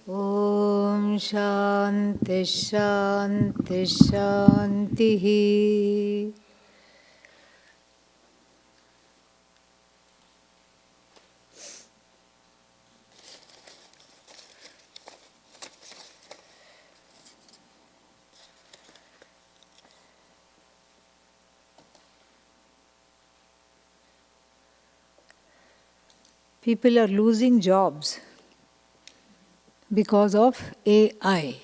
Om Shanti Shanti Shanti. People are losing jobs because of AI.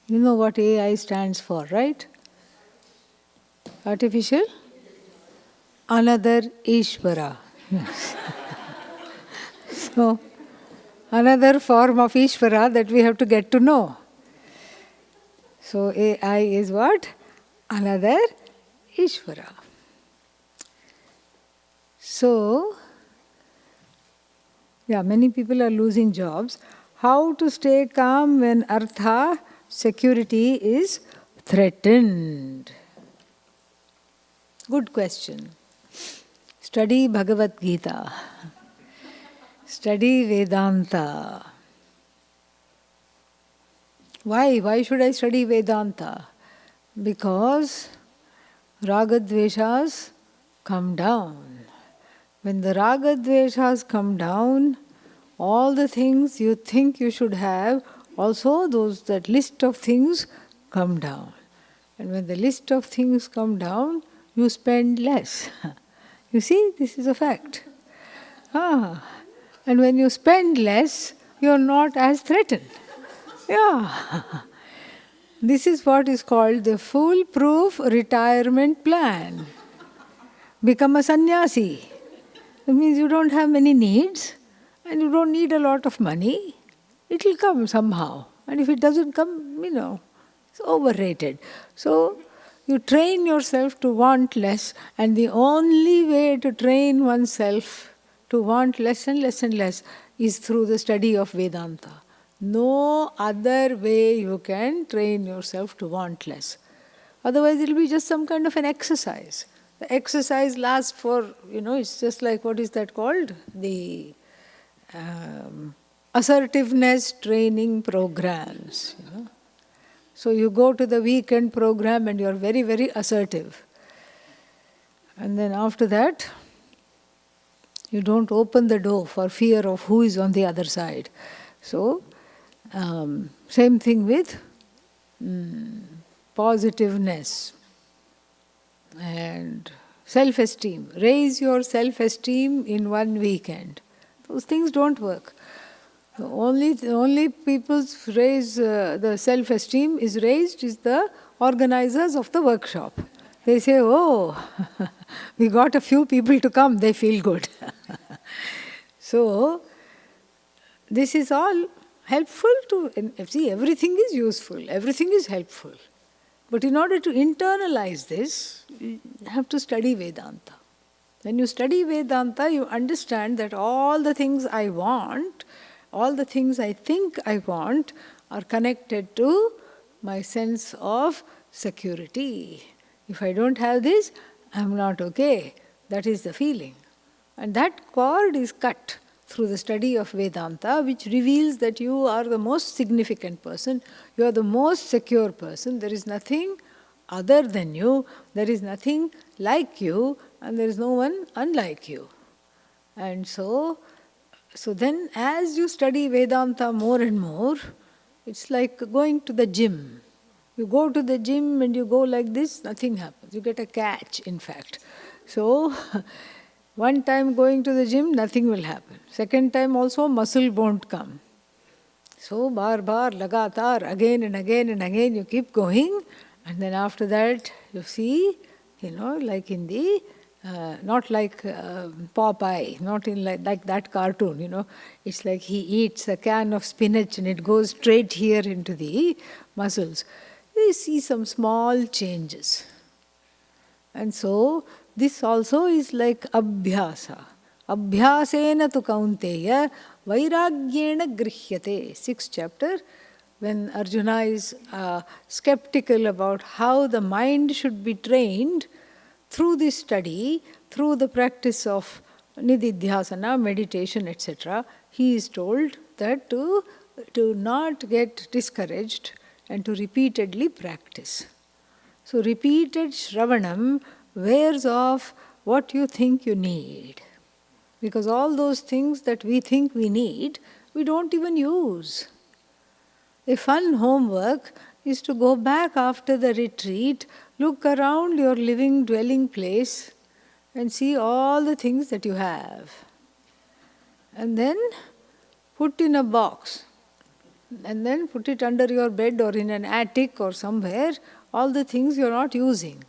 You know what AI stands for, right? Artificial? Another Ishvara. Yes. So, another form of Ishvara that we have to get to know. So, AI is what? Another Ishvara. So, yeah, many people are losing jobs. How to stay calm when artha, security, is threatened? Good question. Study Bhagavad Gita. Study Vedanta. Why? Why should I study Vedanta? Because Ragadveshas come down. When the Ragadveshas come down, all the things you think you should have, also that list of things come down. And when the list of things come down, you spend less. You see, this is a fact. And when you spend less, you're not as threatened. Yeah. This is what is called the foolproof retirement plan. Become a sannyasi. It means you don't have many needs and you don't need a lot of money. It will come somehow. And if it doesn't come, it's overrated. So you train yourself to want less, and the only way to train oneself to want less and less and less is through the study of Vedanta. No other way you can train yourself to want less. Otherwise, it will be just some kind of an exercise. The exercise lasts for, it's just like, what is that called? The assertiveness training programs. So you go to the weekend program and you're very, very assertive. And then after that, you don't open the door for fear of who is on the other side. So, same thing with positiveness and self-esteem. Raise your self-esteem in one weekend. Those things don't work. The only people's raise the self-esteem is raised is the organizers of the workshop. They say, oh, we got a few people to come, they feel good. So, this is all helpful to, see, everything is useful, everything is helpful. But in order to internalize this, you have to study Vedanta. When you study Vedanta, you understand that all the things I want, all the things I think I want, are connected to my sense of security. If I don't have this, I'm not okay. That is the feeling. And that cord is cut through the study of Vedanta, which reveals that you are the most significant person, you are the most secure person, there is nothing other than you, there is nothing like you, and there is no one unlike you. And so then as you study Vedanta more and more, it's like going to the gym. You go to the gym and you go like this, nothing happens. You get a catch, in fact. So, one time going to the gym, nothing will happen. Second time also, muscle won't come. So, bar, lagatar, again and again and again, you keep going. And then after that, you see, like in the, not like Popeye, not in like that cartoon, It's like he eats a can of spinach and it goes straight here into the muscles. We see some small changes. And so, this also is like abhyasa. Abhyasena tu kaunteya vairagyena grihyate. 6th chapter, when Arjuna is skeptical about how the mind should be trained through this study, through the practice of nididhyasana, meditation, etc., he is told that to to not get discouraged and to repeatedly practice. So repeated Shravanam wears off what you think you need. Because all those things that we think we need, we don't even use. A fun homework is to go back after the retreat, look around your living dwelling place and see all the things that you have. And then put in a box. And then put it under your bed or in an attic or somewhere, all the things you're not using.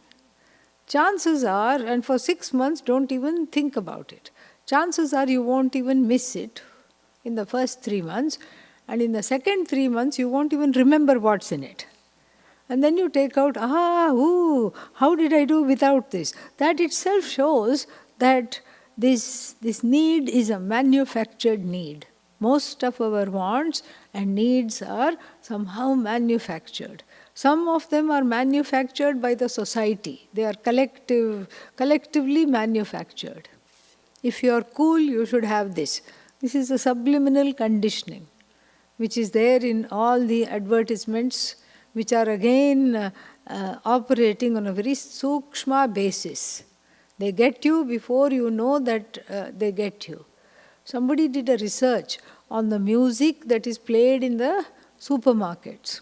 Chances are, and for 6 months don't even think about it. Chances are you won't even miss it in the first 3 months, and in the second 3 months you won't even remember what's in it. And then you take out, how did I do without this? That itself shows that this need is a manufactured need. Most of our wants and needs are somehow manufactured. Some of them are manufactured by the society. They are collectively manufactured. If you are cool, you should have this. This is a subliminal conditioning, which is there in all the advertisements, which are again operating on a very sukshma basis. They get you before you know that they get you. Somebody did a research on the music that is played in the supermarkets.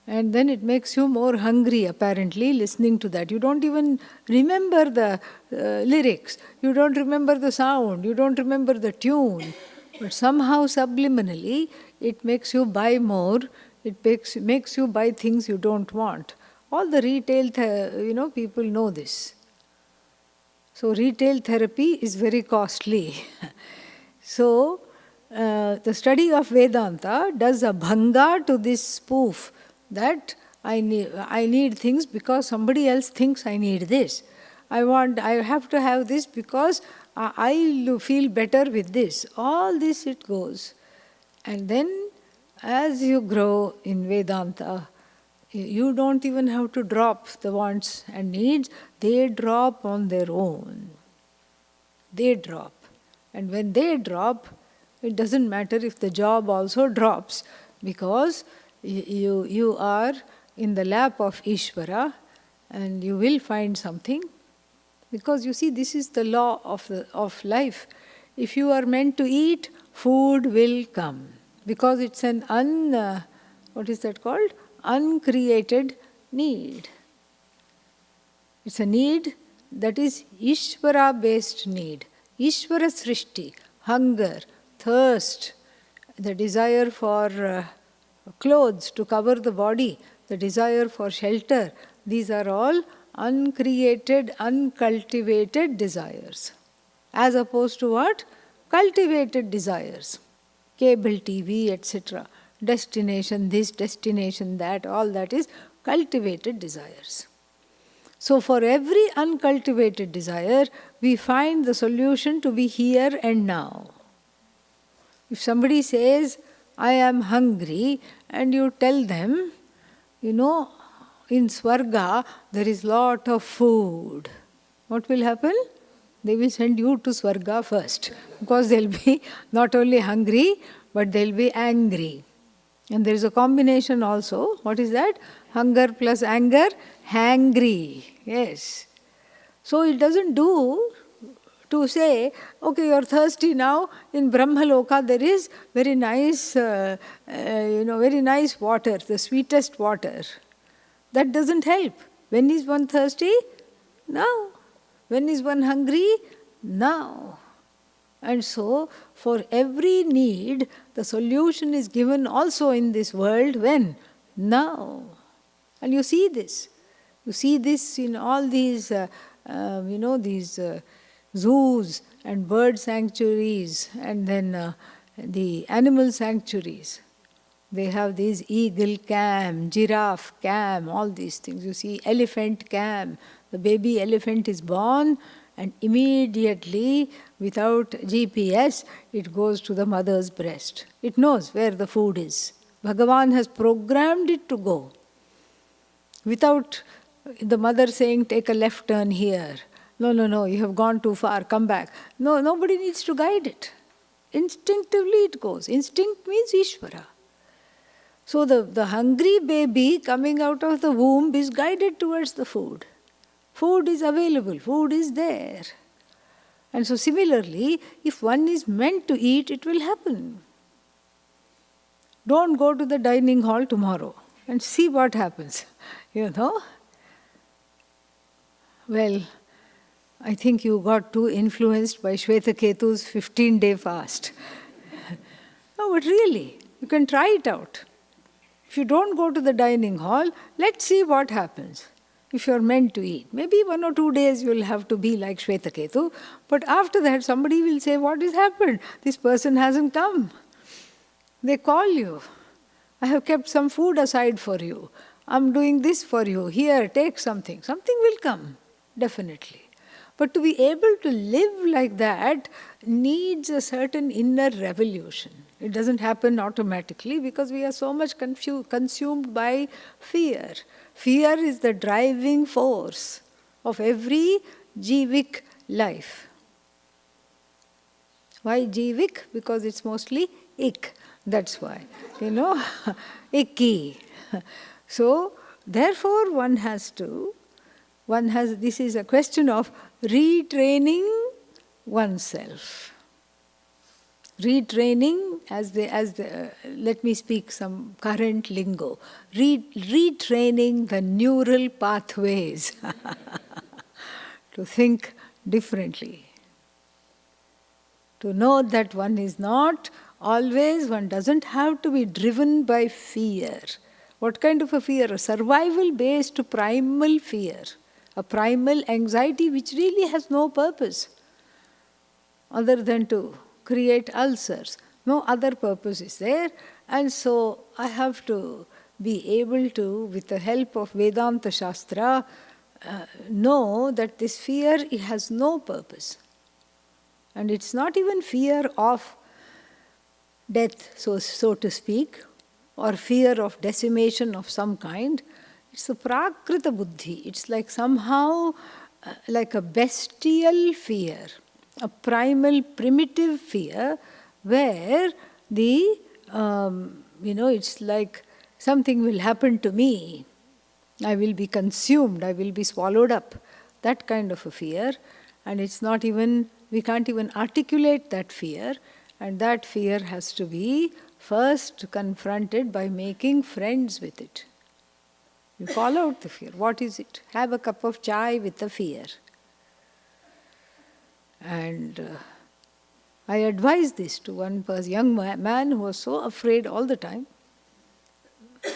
And then it makes you more hungry, apparently, listening to that. You don't even remember the lyrics. You don't remember the sound. You don't remember the tune. But somehow, subliminally, it makes you buy more. It makes you buy things you don't want. All the retail, people know this. So retail therapy is very costly. So the study of Vedanta does a bhanga to this spoof that I need things because somebody else thinks I need this. I have to have this because I feel better with this. All this it goes. And then as you grow in Vedanta, you don't even have to drop the wants and needs. They drop on their own. They drop. And when they drop, it doesn't matter if the job also drops, because you are in the lap of Ishvara and you will find something. Because you see, this is the law of life. If you are meant to eat, food will come. Because it's an uncreated need. It's a need that is Ishvara-based need. Ishvara Srishti, hunger, thirst, the desire for clothes to cover the body, the desire for shelter, these are all uncreated, uncultivated desires. As opposed to what? Cultivated desires. Cable TV, etc. Destination this, destination that, all that is cultivated desires. So for every uncultivated desire, we find the solution to be here and now. If somebody says, I am hungry, and you tell them, in Swarga there is lot of food, what will happen? They will send you to Swarga first, because they'll be not only hungry, but they'll be angry. And there is a combination also. What is that? Hunger plus anger, hangry. Yes. So it doesn't do to say, okay, you're thirsty now. In Brahmaloka there is very nice, very nice water, the sweetest water. That doesn't help. When is one thirsty? Now. When is one hungry? Now. And so, for every need, the solution is given also in this world. When? Now. And you see this. You see this in all these, these zoos and bird sanctuaries, and then the animal sanctuaries. They have these eagle cam, giraffe cam, all these things. You see elephant cam. The baby elephant is born, and immediately, without GPS, it goes to the mother's breast. It knows where the food is. Bhagavan has programmed it to go. Without the mother saying, take a left turn here. No, you have gone too far, come back. No, nobody needs to guide it. Instinctively it goes. Instinct means Ishvara. So the hungry baby coming out of the womb is guided towards the food. Food is available, food is there. And so similarly, if one is meant to eat, it will happen. Don't go to the dining hall tomorrow and see what happens. Well, I think you got too influenced by Shvetaketu's 15-day fast. No, but really, you can try it out. If you don't go to the dining hall, let's see what happens. If you're meant to eat. Maybe 1 or 2 days you'll have to be like Shvetaketu, but after that somebody will say, what has happened? This person hasn't come. They call you. I have kept some food aside for you. I'm doing this for you. Here, take something. Something will come, definitely. But to be able to live like that needs a certain inner revolution. It doesn't happen automatically because we are so much consumed by fear. Fear is the driving force of every Jivik life. Why Jivik? Because it's mostly ik. That's why. Icky. So, therefore this is a question of retraining oneself. Retraining, let me speak some current lingo, retraining the neural pathways to think differently. To know that one doesn't have to be driven by fear. What kind of a fear? A survival-based primal fear. A primal anxiety which really has no purpose other than to create ulcers. No other purpose is there. And so I have to be able to, with the help of Vedanta Shastra, know that this fear it has no purpose. And it's not even fear of death, so to speak, or fear of decimation of some kind. It's a prakrita buddhi. It's like somehow like a bestial fear, a primal, primitive fear, where it's like something will happen to me. I will be consumed, I will be swallowed up. That kind of a fear. And we can't even articulate that fear. And that fear has to be first confronted by making friends with it. You call out the fear. What is it? Have a cup of chai with the fear. And I advised this to one young man who was so afraid all the time.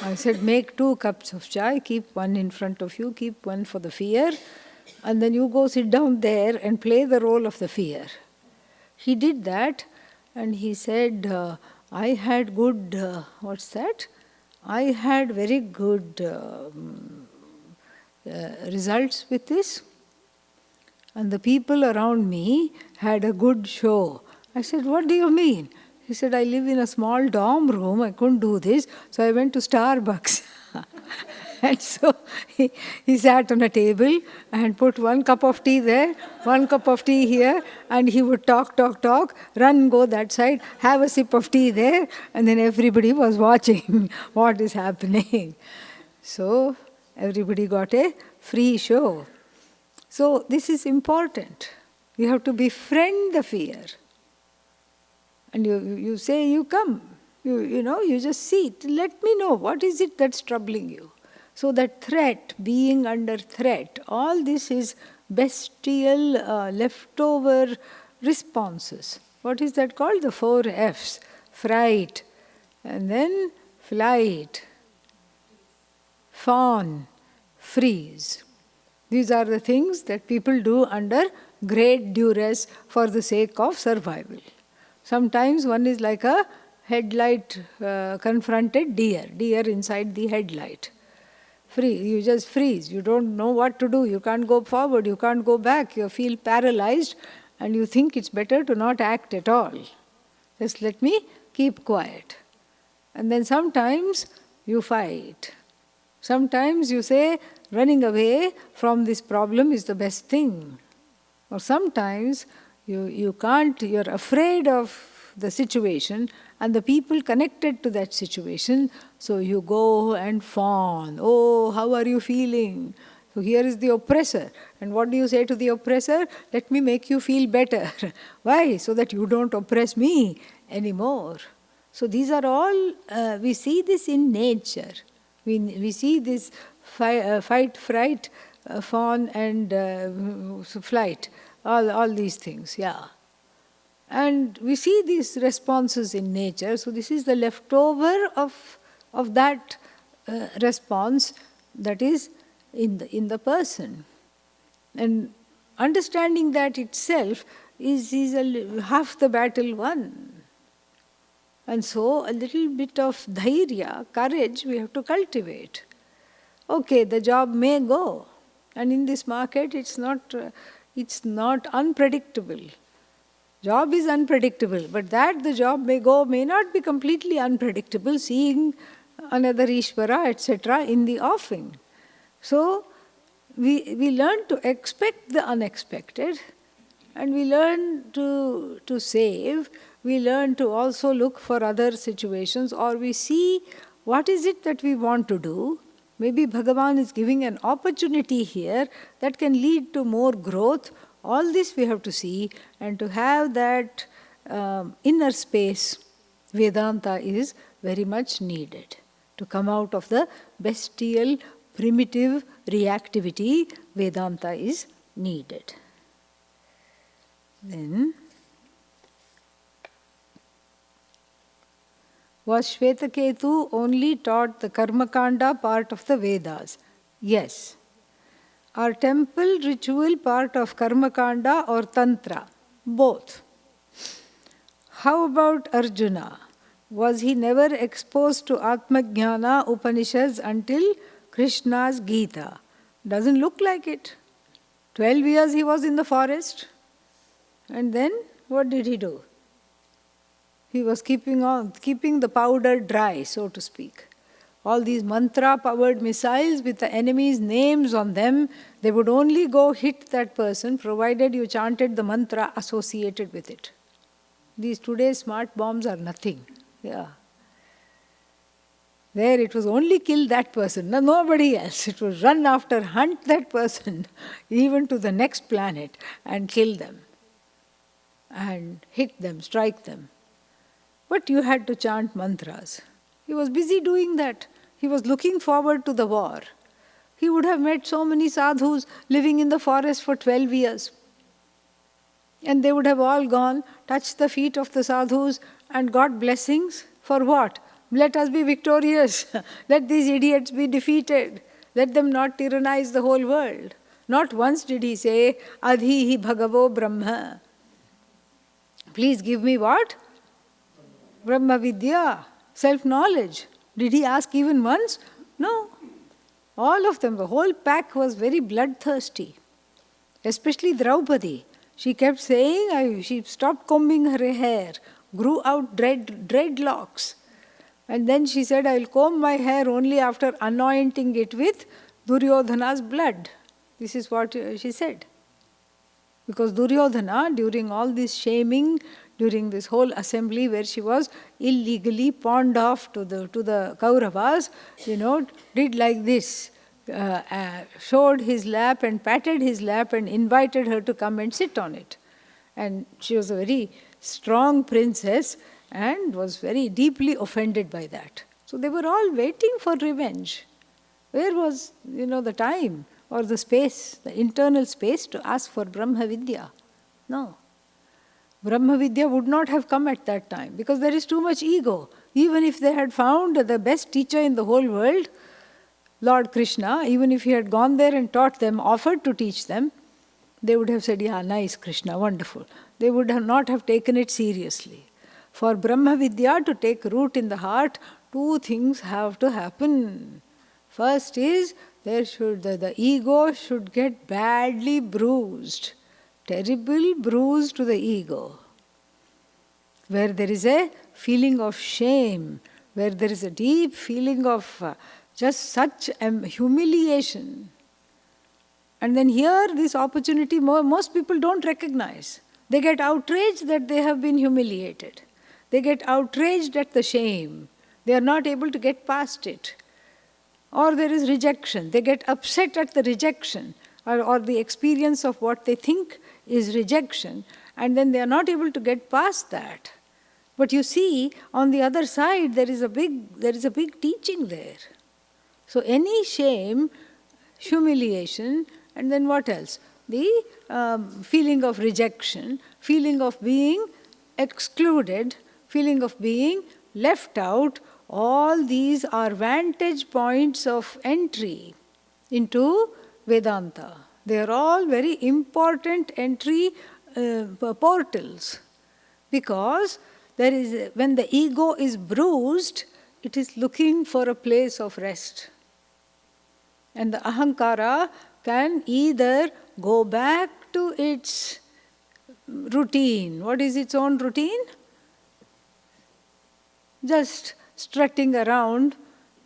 I said, make 2 cups of chai, keep one in front of you, keep one for the fear, and then you go sit down there and play the role of the fear. He did that, and he said, I had good, I had very good results with this. And the people around me had a good show. I said, what do you mean? He said, I live in a small dorm room, I couldn't do this, so I went to Starbucks. And so he sat on a table and put 1 cup of tea there, 1 cup of tea here, and he would talk, run, go that side, have a sip of tea there, and then everybody was watching what is happening. So everybody got a free show. So this is important. You have to befriend the fear. And you say, you come, you just see it. Let me know, what is it that's troubling you? So that threat, being under threat, all this is bestial leftover responses. What is that called? The 4 Fs. Fright, and then flight, fawn, freeze. These are the things that people do under great duress for the sake of survival. Sometimes one is like a headlight confronted deer inside the headlight. You just freeze. You don't know what to do. You can't go forward. You can't go back. You feel paralyzed and you think it's better to not act at all. Just let me keep quiet. And then sometimes you fight. Sometimes you say running away from this problem is the best thing. Or sometimes you can't, you're afraid of the situation and the people connected to that situation. So you go and fawn. Oh, how are you feeling? So here is the oppressor. And what do you say to the oppressor? Let me make you feel better. Why? So that you don't oppress me anymore. So these are all, we see this in nature. We see this fight, fright, fawn and flight, all these things, yeah. And we see these responses in nature. So this is the leftover of that response that is in the person. And understanding that itself is half the battle won. And so a little bit of dhairya, courage, we have to cultivate. Okay, the job may go. And in this market, it's not unpredictable. Job is unpredictable, but that the job may go may not be completely unpredictable, seeing another Ishvara, etc., in the offing. So we learn to expect the unexpected, and we learn to save. We learn to also look for other situations, or we see what is it that we want to do. Maybe Bhagavan is giving an opportunity here that can lead to more growth. All this we have to see, and to have that inner space, Vedanta is very much needed. To come out of the bestial, primitive reactivity, Vedanta is needed. Then, was Shvetaketu only taught the Karmakanda part of the Vedas? Yes. Are temple ritual part of Karmakanda or Tantra? Both. How about Arjuna? Was he never exposed to Atmajnana Upanishads until Krishna's Gita? Doesn't look like it. 12 years he was in the forest. And then what did he do? He was keeping the powder dry, so to speak. All these mantra-powered missiles with the enemy's names on them, they would only go hit that person provided you chanted the mantra associated with it. These today's smart bombs are nothing. Yeah. There it was only kill that person, nobody else. It was run after, hunt that person, even to the next planet, and kill them. And hit them, strike them. But you had to chant mantras. He was busy doing that. He was looking forward to the war. He would have met so many sadhus living in the forest for 12 years. And they would have all gone, touched the feet of the sadhus and got blessings. For what? Let us be victorious. Let these idiots be defeated. Let them not tyrannize the whole world. Not once did he say, Adhihi Bhagavo Brahma. Please give me what? Brahma Vidya, self-knowledge. Did he ask even once? No. All of them, the whole pack was very bloodthirsty. Especially Draupadi. She kept saying, she stopped combing her hair, grew out dreadlocks. And then she said, I'll comb my hair only after anointing it with Duryodhana's blood. This is what she said. Because Duryodhana, during all this shaming, during this whole assembly where she was illegally pawned off to the Kauravas, did like this, showed his lap and patted his lap and invited her to come and sit on it. And she was a very strong princess and was very deeply offended by that. So they were all waiting for revenge. Where was, the time or the space, the internal space to ask for Brahma Vidya? No. Brahma Vidya would not have come at that time because there is too much ego. Even if they had found the best teacher in the whole world, Lord Krishna, even if he had gone there and taught them, offered to teach them, they would have said, yeah, nice Krishna, wonderful. They would not have taken it seriously. For Brahma Vidya to take root in the heart, two things have to happen. First is, the ego should get badly bruised. Terrible bruise to the ego. Where there is a feeling of shame, where there is a deep feeling of just such humiliation. And then here, this opportunity, most people don't recognize. They get outraged that they have been humiliated. They get outraged at the shame. They are not able to get past it. Or there is rejection. They get upset at the rejection or the experience of what they think is rejection, and then they are not able to get past that. But you see, on the other side, there is a big teaching there. So any shame, humiliation, and then what else? The feeling of rejection, feeling of being excluded, feeling of being left out, all these are vantage points of entry into Vedanta. They are all very important entry portals, because when the ego is bruised, it is looking for a place of rest. And the ahankara can either go back to its routine. What is its own routine? Just strutting around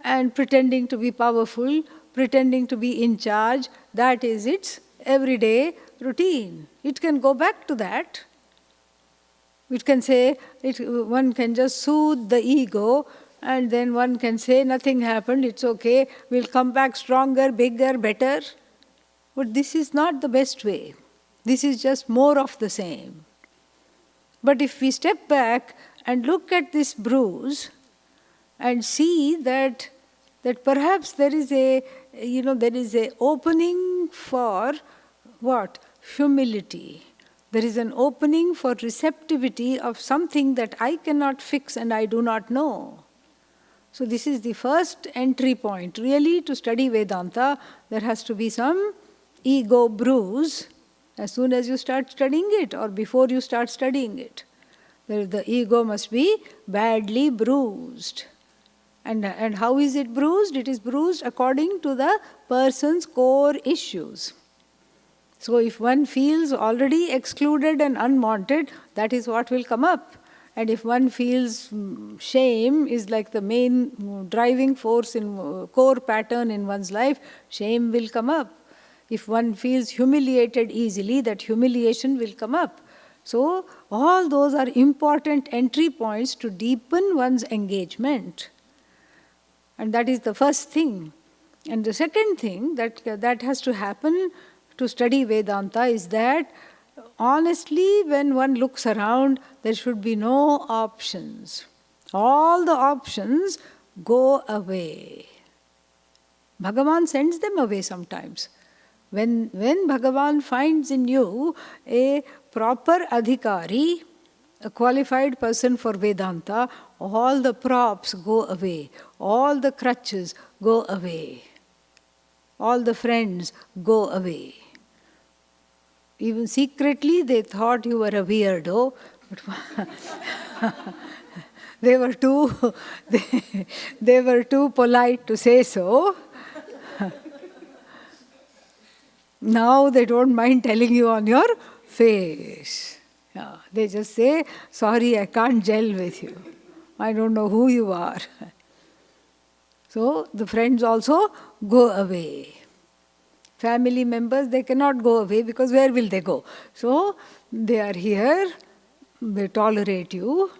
and pretending to be powerful, pretending to be in charge. That is its everyday routine. It can go back to that. It can say, one can just soothe the ego, and then one can say, nothing happened, it's okay, we'll come back stronger, bigger, better. But this is not the best way. This is just more of the same. But if we step back and look at this bruise and see that perhaps there is a opening for what? Humility. There is an opening for receptivity of something that I cannot fix and I do not know. So this is the first entry point. Really, to study Vedanta, there has to be some ego bruise as soon as you start studying it or before you start studying it. The ego must be badly bruised. And how is it bruised? It is bruised according to the person's core issues. So if one feels already excluded and unwanted, that is what will come up. And if one feels shame is like the main driving force in core pattern in one's life, shame will come up. If one feels humiliated easily, that humiliation will come up. So all those are important entry points to deepen one's engagement. And that is the first thing. And the second thing that has to happen to study Vedanta is that honestly, when one looks around, there should be no options. All the options go away. Bhagavan sends them away sometimes. When Bhagavan finds in you a proper adhikari, a qualified person for Vedanta, all the props go away, all the crutches go away, all the friends go away. Even secretly they thought you were a weirdo, but they were too polite to say so. Now they don't mind telling you on your face. Yeah, they just say, sorry, I can't gel with you. I don't know who you are. So the friends also go away. Family members, they cannot go away because where will they go? So they are here, they tolerate you,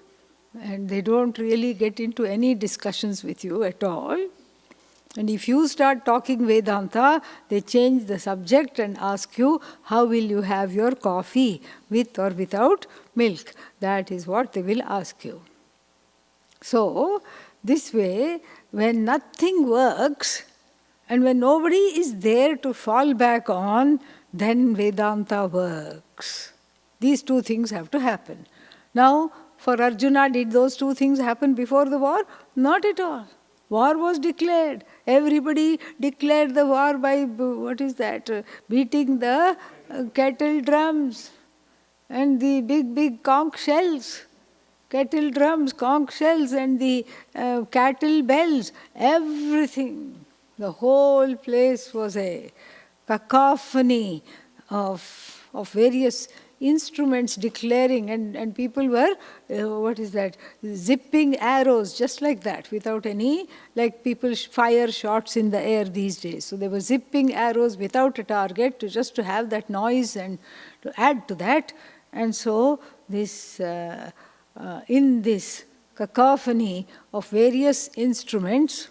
and they don't really get into any discussions with you at all. And if you start talking Vedanta, they change the subject and ask you, how will you have your coffee, with or without milk? That is what they will ask you. So, this way, when nothing works, and when nobody is there to fall back on, then Vedanta works. These two things have to happen. Now, for Arjuna, did those two things happen before the war? Not at all. War was declared. Everybody declared the war by, beating the kettle drums and the big conch shells. Kettle drums, conch shells and the cattle bells, everything. The whole place was a cacophony of various instruments declaring, and people were, zipping arrows just like that, without any, like people fire shots in the air these days. So they were zipping arrows without a target just to have that noise and to add to that. And so this in this cacophony of various instruments,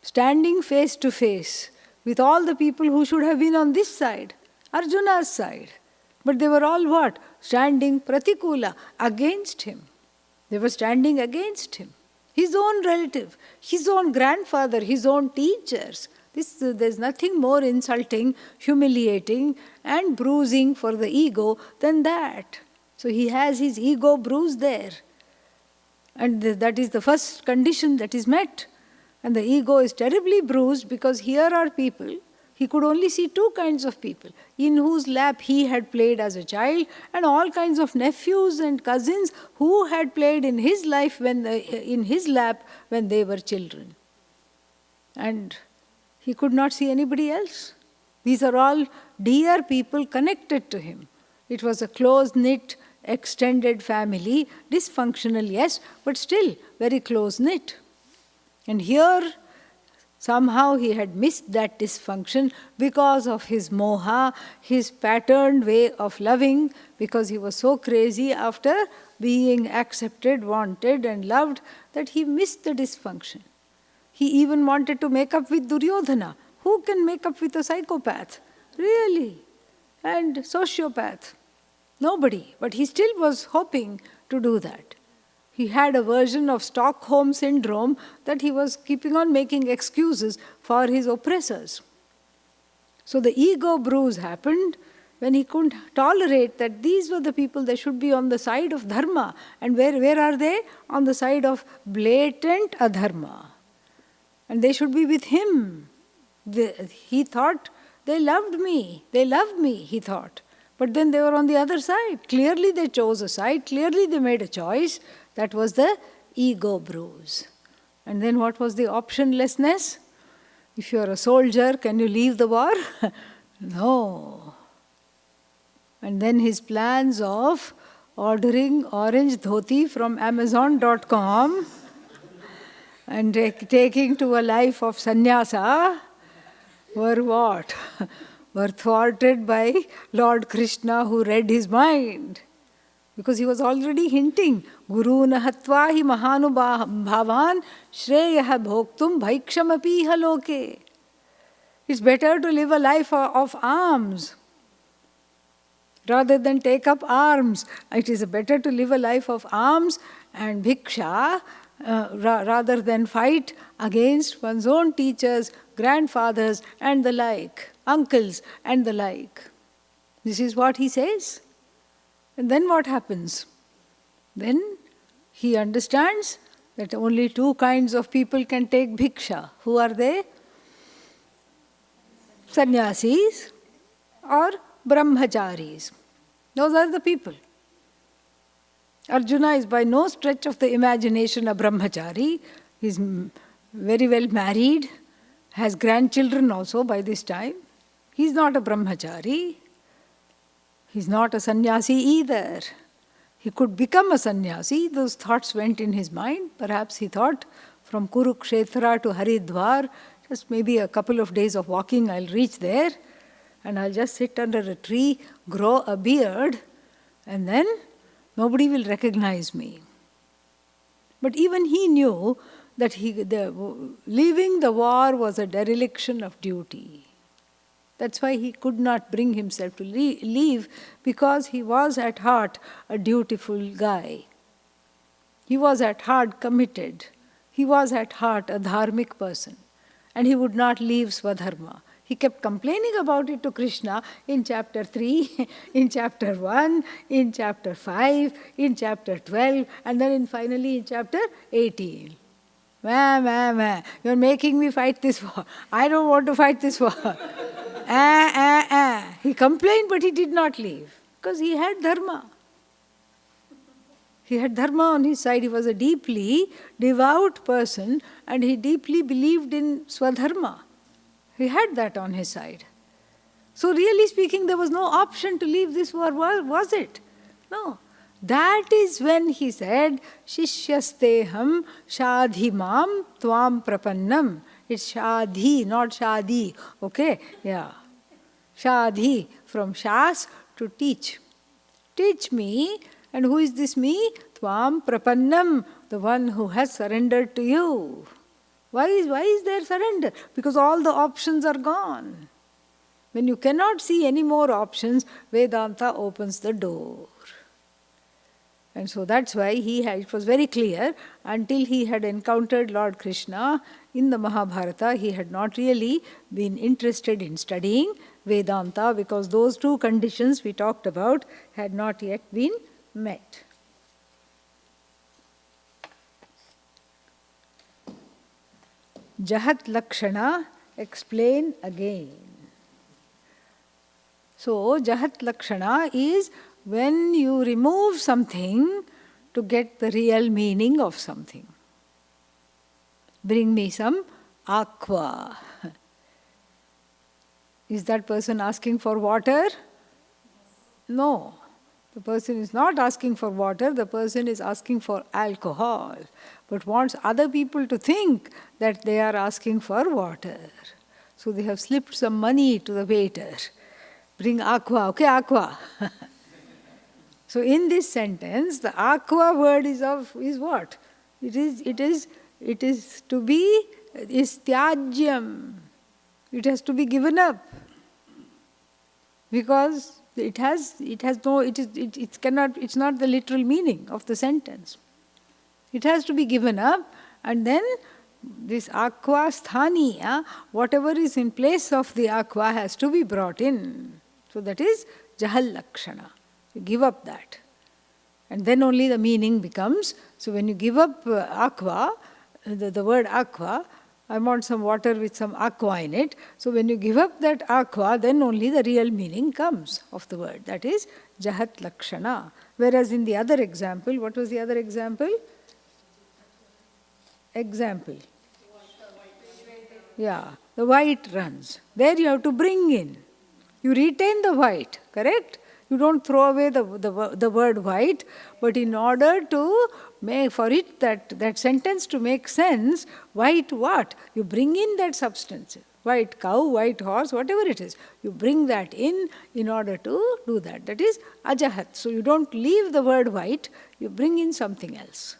standing face to face with all the people who should have been on this side, Arjuna's side. But they were all what? Standing pratikula, against him. They were standing against him. His own relative, his own grandfather, his own teachers. There's nothing more insulting, humiliating, and bruising for the ego than that. So he has his ego bruised there. And that is the first condition that is met. And the ego is terribly bruised because here are people, he could only see two kinds of people, in whose lap he had played as a child, and all kinds of nephews and cousins who had played in his life in his lap when they were children. And he could not see anybody else. These are all dear people connected to him. It was a close-knit, extended family, dysfunctional, yes, but still very close-knit. And here, somehow he had missed that dysfunction because of his moha, his patterned way of loving, because he was so crazy after being accepted, wanted and loved that he missed the dysfunction. He even wanted to make up with Duryodhana. Who can make up with a psychopath? Really? And sociopath? Nobody. But he still was hoping to do that. He had a version of Stockholm syndrome that he was keeping on making excuses for his oppressors. So the ego bruise happened when he couldn't tolerate that these were the people that should be on the side of dharma. And where are they? On the side of blatant adharma. And they should be with him. He thought, they loved me, he thought. But then they were on the other side. Clearly they chose a side, clearly they made a choice. That was the ego bruise. And then what was the optionlessness? If you are a soldier, can you leave the war? No. And then his plans of ordering orange dhoti from Amazon.com and taking to a life of sannyasa were what? Were thwarted by Lord Krishna, who read his mind. Because he was already hinting, Guru nahatva hi mahanubhavan shreyaha bhoktum bhaikshamapiha loke. It's better to live a life of alms rather than take up arms. It is better to live a life of alms and bhiksha rather than fight against one's own teachers, grandfathers and the like, uncles and the like. This is what he says. And then what happens? Then he understands that only two kinds of people can take bhiksha. Who are they? Sannyasis or brahmacharis. Those are the people. Arjuna is by no stretch of the imagination a brahmachari. He is very well married, has grandchildren also by this time. He is not a brahmachari. He is not a sannyasi either. He could become a sannyasi. Those thoughts went in his mind. Perhaps he thought from Kurukshetra to Haridwar, just maybe a couple of days of walking, I'll reach there and I'll just sit under a tree, grow a beard, and then nobody will recognize me. But even he knew that leaving the war was a dereliction of duty. That's why he could not bring himself to leave, because he was at heart a dutiful guy. He was at heart committed. He was at heart a dharmic person. And he would not leave Swadharma. He kept complaining about it to Krishna in chapter 3, in chapter 1, in chapter 5, in chapter 12, and then finally in chapter 18. You're making me fight this war. I don't want to fight this war. He complained, but he did not leave because he had dharma. He had dharma on his side. He was a deeply devout person and he deeply believed in Swadharma. He had that on his side. So really speaking, there was no option to leave this war, was it? No. That is when he said, Shishyasteham shadhimam tvam prapannam. It's shadhi, not shadi. Okay? Yeah. Shadhi, from shas to teach. Teach me And who is this me? Tvam prapannam, the one who has surrendered to you. Why is there surrender? Because all the options are gone. When you cannot see any more options, Vedanta opens the door. And so that's why it was very clear, until he had encountered Lord Krishna in the Mahabharata, he had not really been interested in studying Vedanta, because those two conditions we talked about had not yet been met. Jahat Lakshana, explain again. So, Jahat Lakshana is when you remove something to get the real meaning of something. Bring me some aqua. Is that person asking for water? No. The person is not asking for water, the person is asking for alcohol, but wants other people to think that they are asking for water. So they have slipped some money to the waiter. Bring aqua, okay, aqua. So in this sentence, the aqua word is what? It is to be, is tyajyam. It has to be given up. Because it's not the literal meaning of the sentence. It has to be given up, and then this aqua sthani, whatever is in place of the aqua has to be brought in. So that is jahal lakshana. You give up that. And then only the meaning becomes, so when you give up aqua, the word aqua, I want some water with some aqua in it. So when you give up that aqua, then only the real meaning comes of the word. That is jahat lakshana. Whereas in the other example, what was the other example? Yeah, the white runs. There you have to bring in. You retain the white, correct? You don't throw away the word white, but in order to make for it that sentence to make sense, white what? You bring in that substance. White cow, white horse, whatever it is. You bring that in order to do that. That is ajahat. So you don't leave the word white, you bring in something else.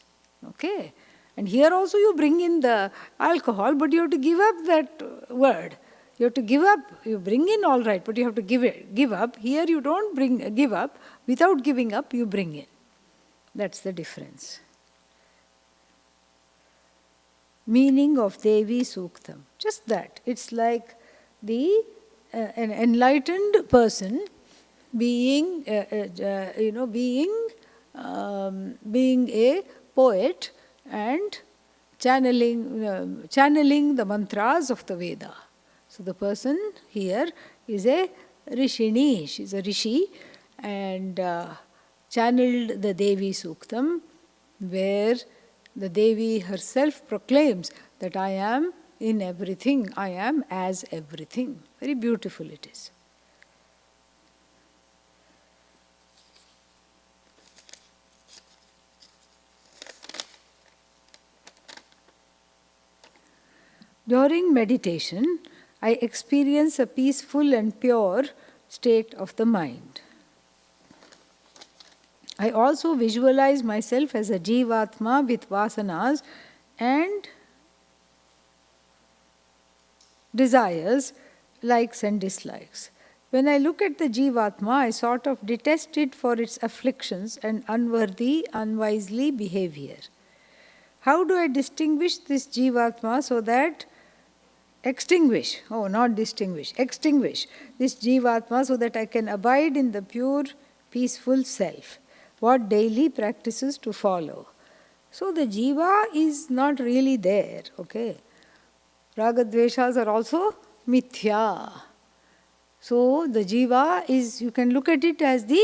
Okay? And here also you bring in the alcohol, but you have to give up that word. You have to give up. You bring in all right, but you have to give up. Here you don't give up. Without giving up, you bring in. That's the difference. Meaning of Devi Suktam. Just that. It's like an enlightened person being a poet and channeling the mantras of the Veda. So the person here is a rishini, she's a rishi, and channeled the Devi Suktam, where the Devi herself proclaims that I am in everything, I am as everything. Very beautiful it is. During meditation, I experience a peaceful and pure state of the mind. I also visualize myself as a Jivatma with vasanas and desires, likes and dislikes. When I look at the Jivatma, I sort of detest it for its afflictions and unwisely behavior. How do I distinguish this Jivatma so that extinguish this Jivatma so that I can abide in the pure, peaceful self? What daily practices to follow? So the Jiva is not really there, okay? Ragadveshas are also mithya. So the Jiva is, you can look at it as the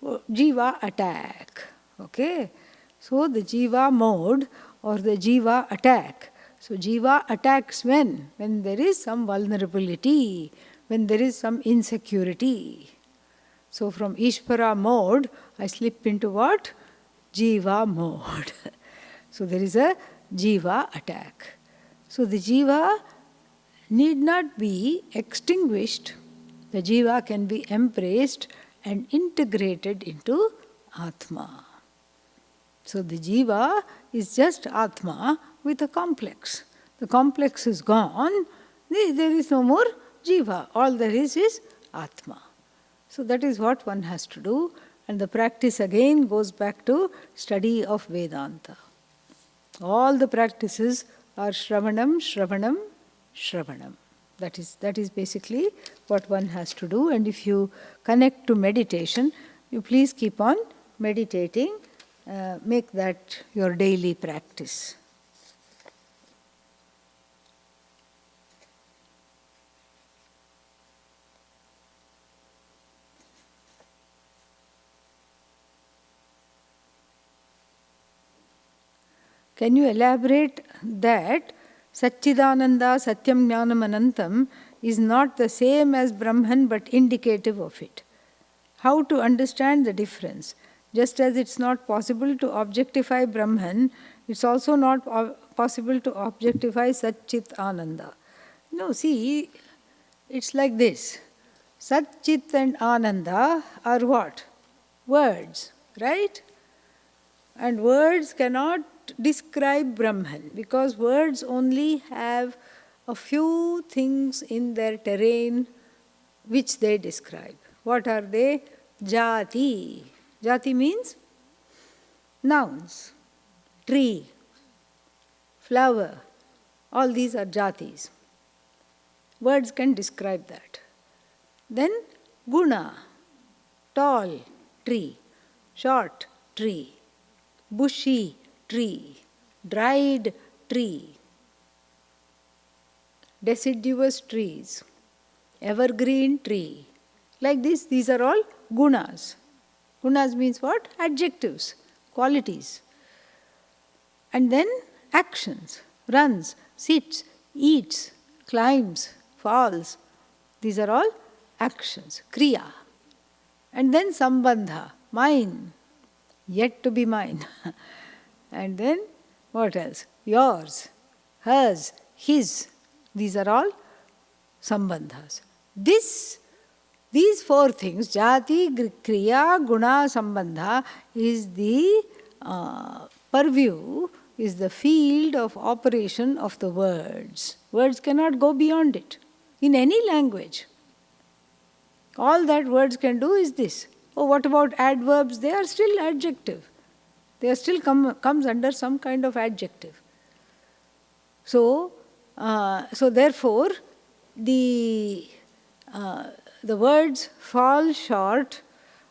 Jiva attack, okay? So the Jiva mode or the Jiva attack. So Jiva attacks when? When there is some vulnerability, when there is some insecurity. So from Ishvara mode, I slip into what? Jiva mode. So there is a Jiva attack. So the Jiva need not be extinguished. The Jiva can be embraced and integrated into Atma. So the jiva is just Atma with a complex. The complex is gone, there is no more jiva. All there is Atma. So that is what one has to do, and the practice again goes back to study of Vedanta. All the practices are Shravanam, Shravanam, Shravanam. That is basically what one has to do, and if you connect to meditation, you please keep on meditating, make that your daily practice. Can you elaborate that Satchidananda Satyam Jnanam Anantam is not the same as Brahman but indicative of it? How to understand the difference? Just as it's not possible to objectify Brahman, it's also not possible to objectify Satchit Ananda. No, see, it's like this. Satchit and Ananda are what? Words, right? And words cannot describe Brahman because words only have a few things in their terrain which they describe. What are they? Jati. Jati means nouns. Tree, flower, all these are jatis. Words can describe that. Then guna, tall tree, short tree, bushy tree, dried tree, deciduous trees, evergreen tree. Like this, these are all gunas. Gunas means what? Adjectives, qualities. And then actions, runs, sits, eats, climbs, falls. These are all actions, kriya. And then sambandha, mine, yet to be mine. And then what else? Yours, hers, his. These are all sambandhas. These four things, jati, kriya, guna, sambandha, is the purview, is the field of operation of the words. Words cannot go beyond it in any language. All that words can do is this. Oh, what about adverbs? They are still adjective. They are still comes under some kind of adjective. So therefore, the words fall short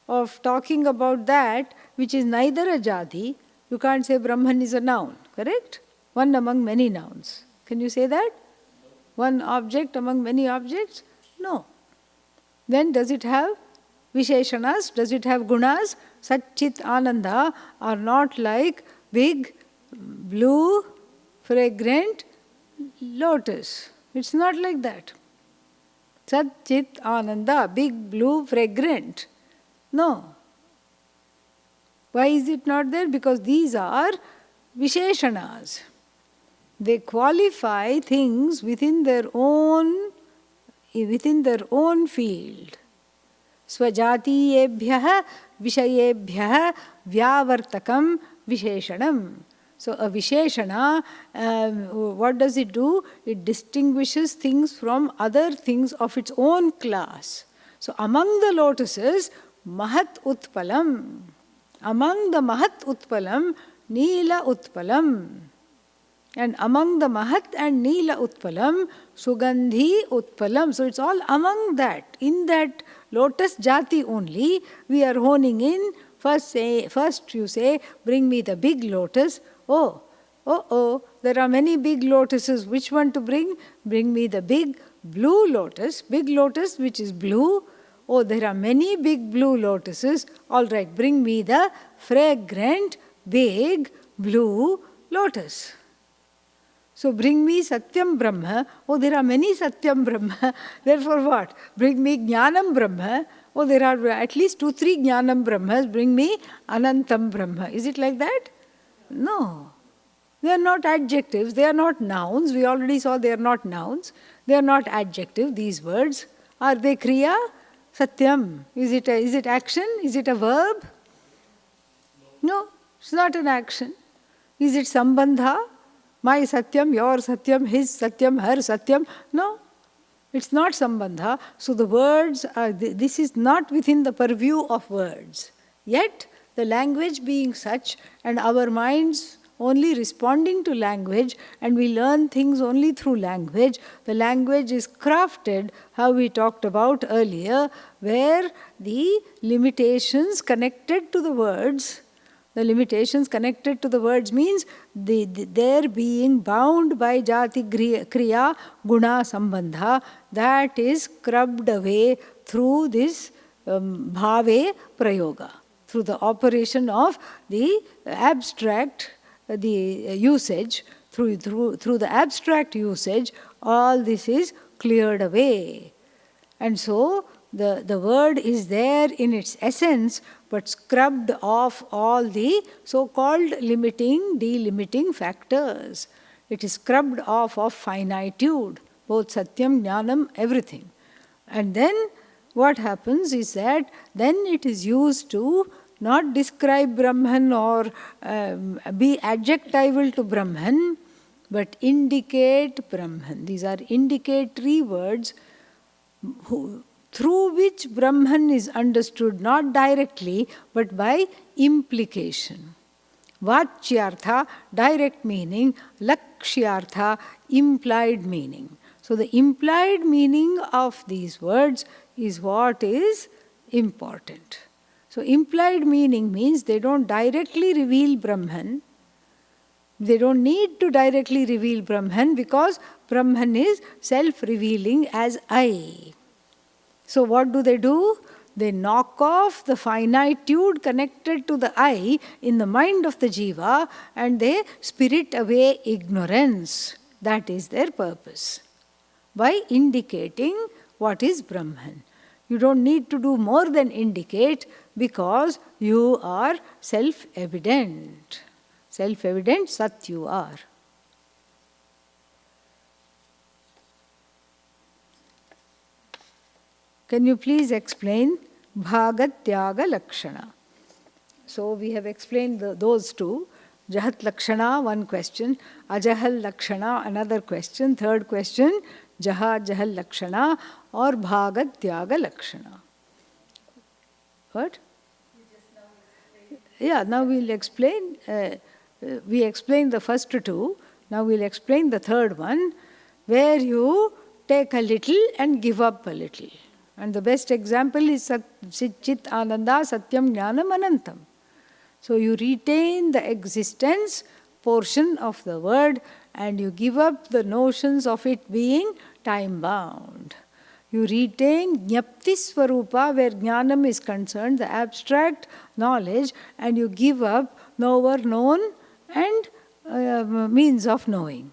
of talking about that which is neither a jati. You can't say Brahman is a noun, correct? One among many nouns. Can you say that? One object among many objects? No. Then does it have Visheshanas? Does it have gunas? Satchit Ananda are not like big, blue, fragrant lotus. It's not like that. Satchit Ananda, big, blue, fragrant. No. Why is it not there? Because these are Visheshanas. They qualify things within their own field. Swajatiyebhyah vishayebhyah vyavartakam visheshanam. So a visheshana, what does it do? It distinguishes things from other things of its own class. So among the lotuses, Mahat Utpalam. Among the Mahat Utpalam, Neela Utpalam. And among the Mahat and Neela Utpalam, Sugandhi Utpalam. So it's all among that. In that lotus jati only, we are honing in. First you say, bring me the big lotus. Oh, there are many big lotuses. Which one to bring? Bring me the big blue lotus which is blue. Oh, there are many big blue lotuses. All right, bring me the fragrant, big, blue lotus. So bring me Satyam Brahma. Oh, there are many Satyam Brahma. Therefore what? Bring me Jnanam Brahma. Oh, there are at least 2-3 Jnanam Brahmas. Bring me Anantam Brahma. Is it like that? No. They are not adjectives. They are not nouns. We already saw they are not nouns. They are not adjective, these words. Are they kriya? Satyam. Is it action? Is it a verb? No. It's not an action. Is it sambandha? My satyam, your satyam, his satyam, her satyam? No, it's not sambandha. So the words are, this is not within the purview of words. Yet, the language being such and our minds only responding to language, and we learn things only through language. The language is crafted, how we talked about earlier, where the limitations connected to the words means their being bound by jati kriya guna sambandha, that is scrubbed away through this bhave prayoga, through the operation of the abstract, the usage, through the abstract usage, all this is cleared away. And so the word is there in its essence, but scrubbed off all the so-called limiting, delimiting factors. It is scrubbed off of finitude, both satyam, jnanam, everything. And then what happens is that then it is used to not describe Brahman or be adjectival to Brahman, but indicate Brahman. These are indicatory words through which Brahman is understood not directly but by implication. Vachyartha, direct meaning; lakshyartha, implied meaning. So the implied meaning of these words is what is important. So implied meaning means they don't directly reveal Brahman. They don't need to directly reveal Brahman because Brahman is self-revealing as I. So what do? They knock off the finitude connected to the I in the mind of the jiva and they spirit away ignorance. That is their purpose. By indicating what is Brahman. You don't need to do more than indicate because you are self-evident. Self-evident, Sat you are. Can you please explain Bhagatyaga Lakshana? So we have explained those two. Jahat Lakshana, one question. Ajahal Lakshana, another question. Third question, Jahal Lakshana or Bhagatyaga Lakshana. What? Yeah, now we'll explain. We explained the first two. Now we'll explain the third one, where you take a little and give up a little. And the best example is Chit Ananda Satyam Jnanam Anantam. So you retain the existence portion of the word and you give up the notions of it being time-bound. You retain Jnapti Swarupa, where Jnanam is concerned, the abstract knowledge, and you give up knower, known, and means of knowing.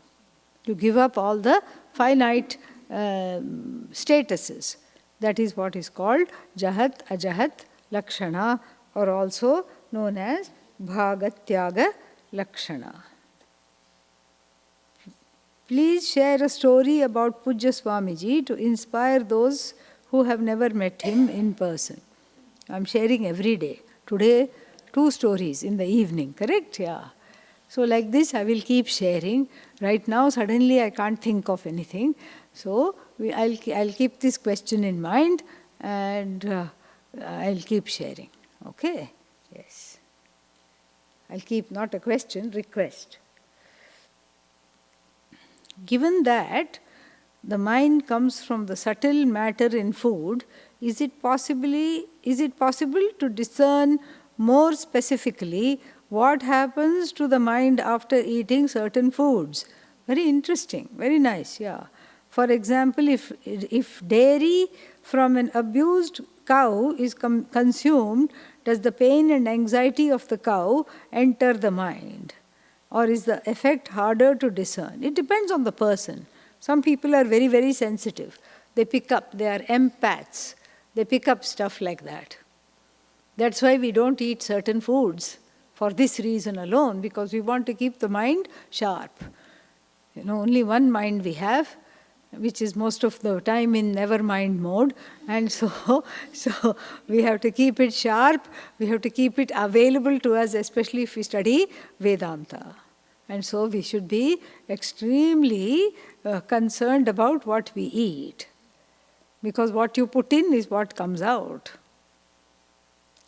You give up all the finite statuses. That is what is called Jahat, Ajahat, Lakshana, or also known as Bhagatyaga Lakshana. Please share a story about Pujya Swamiji to inspire those who have never met him in person. I am sharing every day. Today, 2 stories in the evening, correct? Yeah. So like this, I will keep sharing. Right now, suddenly I can't think of anything. So I'll keep this question in mind and I'll keep sharing. Okay? Yes. I'll keep not a question, request. Given that the mind comes from the subtle matter in food, is it possible to discern more specifically what happens to the mind after eating certain foods? Very interesting, very nice, yeah. For example, if dairy from an abused cow is consumed, does the pain and anxiety of the cow enter the mind? Or is the effect harder to discern? It depends on the person. Some people are very, very sensitive. They are empaths. They pick up stuff like that. That's why we don't eat certain foods, for this reason alone, because we want to keep the mind sharp. Only one mind we have, which is most of the time in never mind mode. And so we have to keep it sharp, we have to keep it available to us, especially if we study Vedanta. And so we should be extremely concerned about what we eat, because what you put in is what comes out.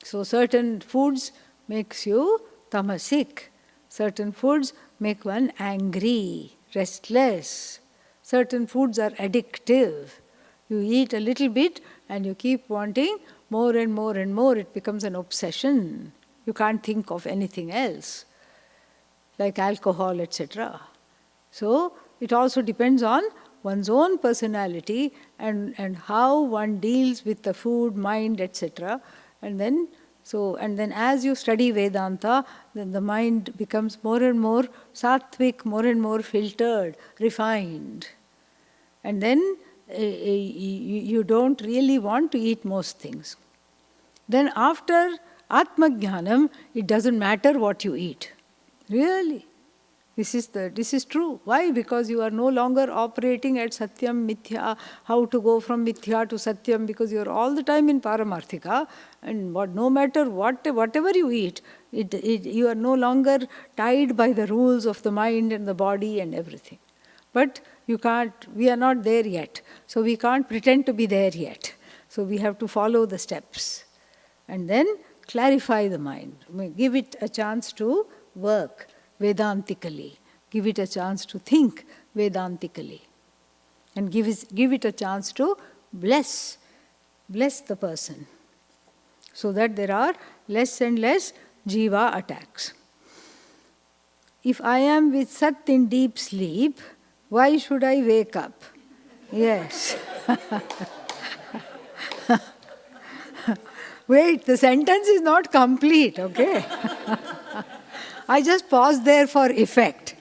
So certain foods makes you tamasic, certain foods make one angry, restless. Certain foods are addictive. You eat a little bit and you keep wanting more and more and more. It becomes an obsession. You can't think of anything else, like alcohol, etc. So it also depends on one's own personality and how one deals with the food, mind, etc. And then as you study Vedanta, then the mind becomes more and more sattvic, more and more filtered, refined. And then you don't really want to eat most things. Then after Atmajnanam, it doesn't matter what you eat. Really. This is true. Why? Because you are no longer operating at Satyam, Mithya, how to go from Mithya to Satyam, because you are all the time in Paramarthika, and no matter whatever you eat, you are no longer tied by the rules of the mind and the body and everything. But we are not there yet, so we can't pretend to be there yet. So we have to follow the steps and then clarify the mind. Give it a chance to work Vedantically. Give it a chance to think Vedantically. And give it a chance to bless the person, so that there are less and less jiva attacks. If I am with Sat in deep sleep, why should I wake up? Yes. Wait, the sentence is not complete, okay? I just paused there for effect.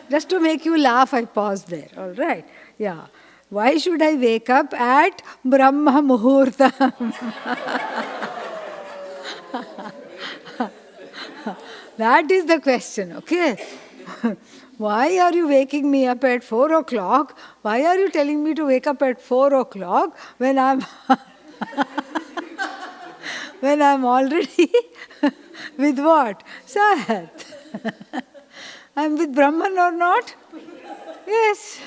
Just to make you laugh, I paused there, all right? Yeah. Why should I wake up at Brahma Muhurta? That is the question, okay? Why are you waking me up at 4 o'clock? Why are you telling me to wake up at 4 o'clock when I'm when I'm already with what? Sat. I'm with Brahman or not? Yes.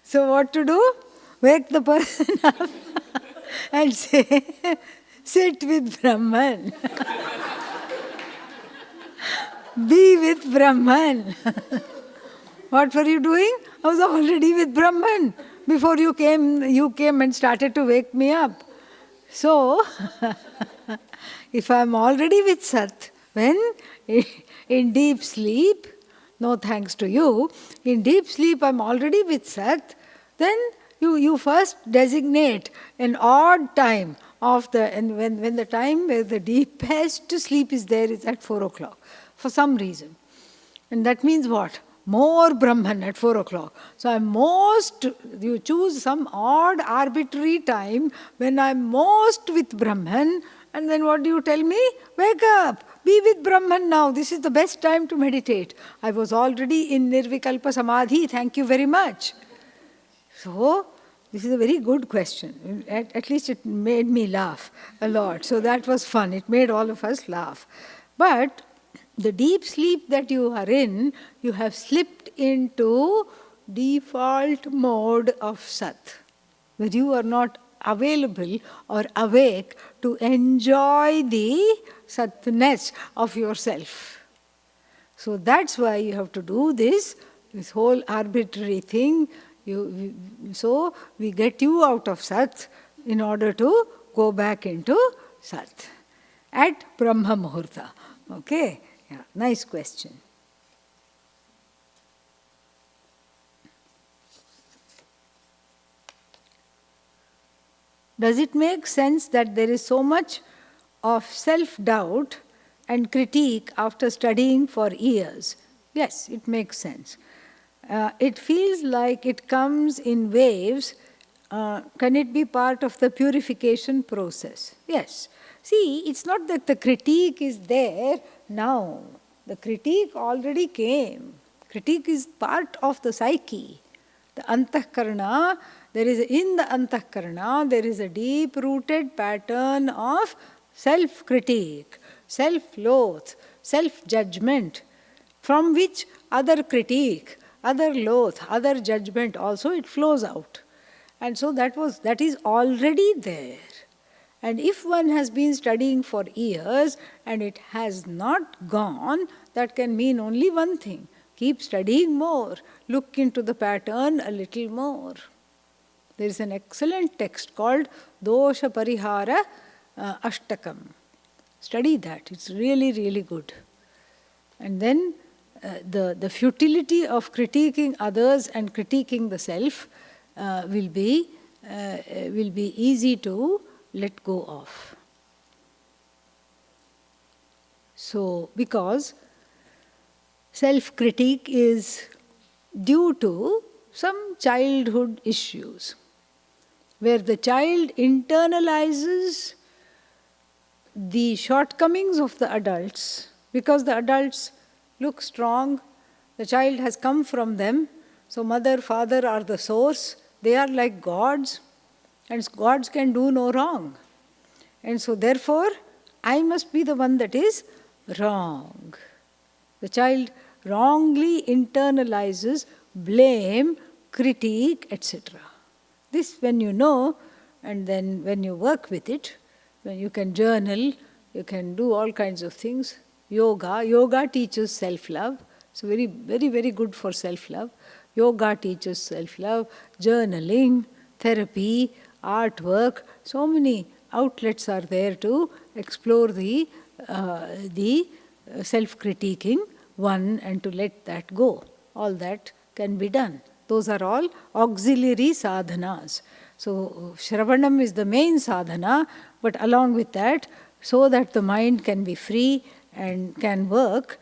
So what to do? Wake the person up and say, sit with Brahman. Be with Brahman. What were you doing? I was already with Brahman. Before you came and started to wake me up. So, if I am already with Sat, when in deep sleep, no thanks to you, in deep sleep I am already with Sat, then you first designate an odd time and when the time where the deepest sleep is there is at 4 o'clock, for some reason. And that means what? More Brahman at 4 o'clock. So you choose some odd arbitrary time when I'm most with Brahman, and then what do you tell me? Wake up, be with Brahman now. This is the best time to meditate. I was already in Nirvikalpa Samadhi, thank you very much. So, this is a very good question. At least it made me laugh a lot. So that was fun. It made all of us laugh. But the deep sleep that you are in, you have slipped into default mode of Sat, where you are not available or awake to enjoy the Satness of yourself. So that's why you have to do this whole arbitrary thing. So we get you out of Sat in order to go back into Sat at Brahma Muhurta. Okay? Yeah, nice question. Does it make sense that there is so much of self-doubt and critique after studying for years? Yes, it makes sense. It feels like it comes in waves. Can it be part of the purification process? Yes. See, it's not that the critique is there now. The critique already came. Critique is part of the psyche. The antahkarana, in the antahkarana, there is a deep-rooted pattern of self-critique, self-loath, self-judgment, from which other critique, other loath, other judgment also it flows out. And so that is already there. And if one has been studying for years and it has not gone, that can mean only one thing. Keep studying more. Look into the pattern a little more. There is an excellent text called Dosha Parihara Ashtakam. Study that. It's really, really good. And then the futility of critiquing others and critiquing the self will be easy to let go of. So, because self-critique is due to some childhood issues, where the child internalizes the shortcomings of the adults, because the adults look strong, the child has come from them, so mother, father are the source, they are like gods, and gods can do no wrong. And so therefore, I must be the one that is wrong. The child wrongly internalizes blame, critique, etc. This when you know, and then when you work with it, when you can journal, you can do all kinds of things. Yoga teaches self-love. So very, very, very good for self-love. Yoga teaches self-love, journaling, therapy, artwork, so many outlets are there to explore the self-critiquing one and to let that go. All that can be done. Those are all auxiliary sadhanas. So Shravanam is the main sadhana, but along with that, so that the mind can be free and can work,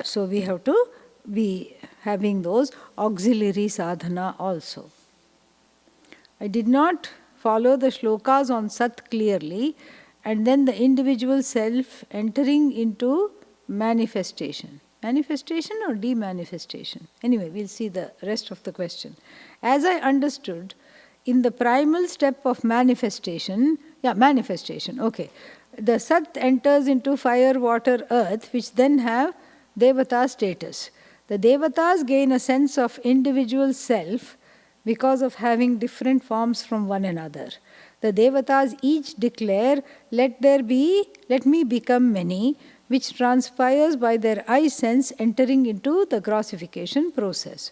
so we have to be having those auxiliary sadhana also. I did not follow the shlokas on Sat clearly, and then the individual self entering into manifestation. Manifestation or demanifestation? Anyway, we'll see the rest of the question. As I understood, in the primal step of manifestation, okay. The Sat enters into fire, water, earth, which then have Devata status. The Devatas gain a sense of individual self because of having different forms from one another. The Devatas each declare, let me become many, which transpires by their eye sense entering into the grossification process.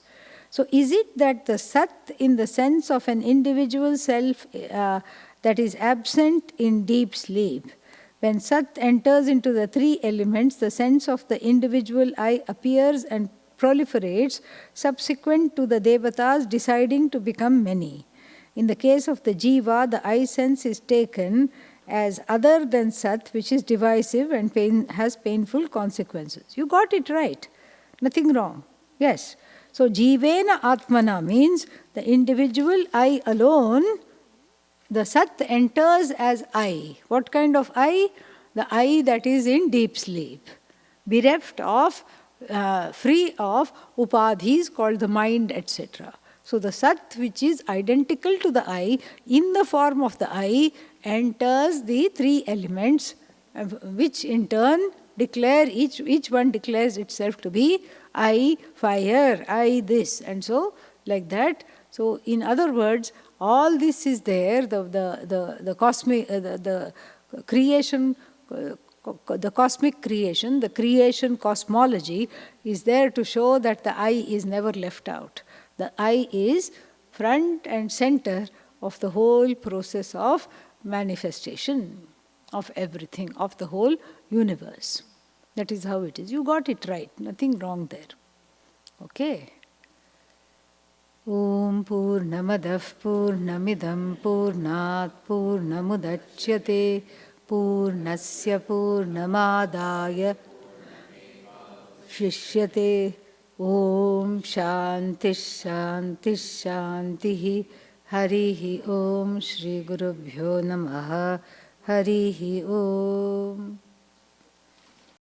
So is it that the Sat in the sense of an individual self that is absent in deep sleep? When Sat enters into the three elements, the sense of the individual I appears and proliferates subsequent to the Devatas deciding to become many. In the case of the Jiva, the I sense is taken as other than Sat, which is divisive and has painful consequences. You got it right. Nothing wrong. Yes. So, Jivena Atmana means the individual I alone, the Sat enters as I. What kind of I? The I that is in deep sleep, bereft of, free of upadhis called the mind, etc. So the Sat, which is identical to the I, in the form of the I, enters the three elements, which in turn declare, each one declares itself to be I fire, I this, and so like that. So in other words, all this is there, the cosmic, the creation, the cosmic creation, the creation cosmology is there to show that the I is never left out. The I is front and center of the whole process of manifestation of everything, of the whole universe. That is how it is. You got it right. Nothing wrong there. Okay. Om Purnamadav Purnamidam Purnat Purnamudachyate Purnasya Purnamadaya Shishyate. Om Shanti Shanti Shanti Harihi Om Shri Gurubhyo Namaha Harihi Om.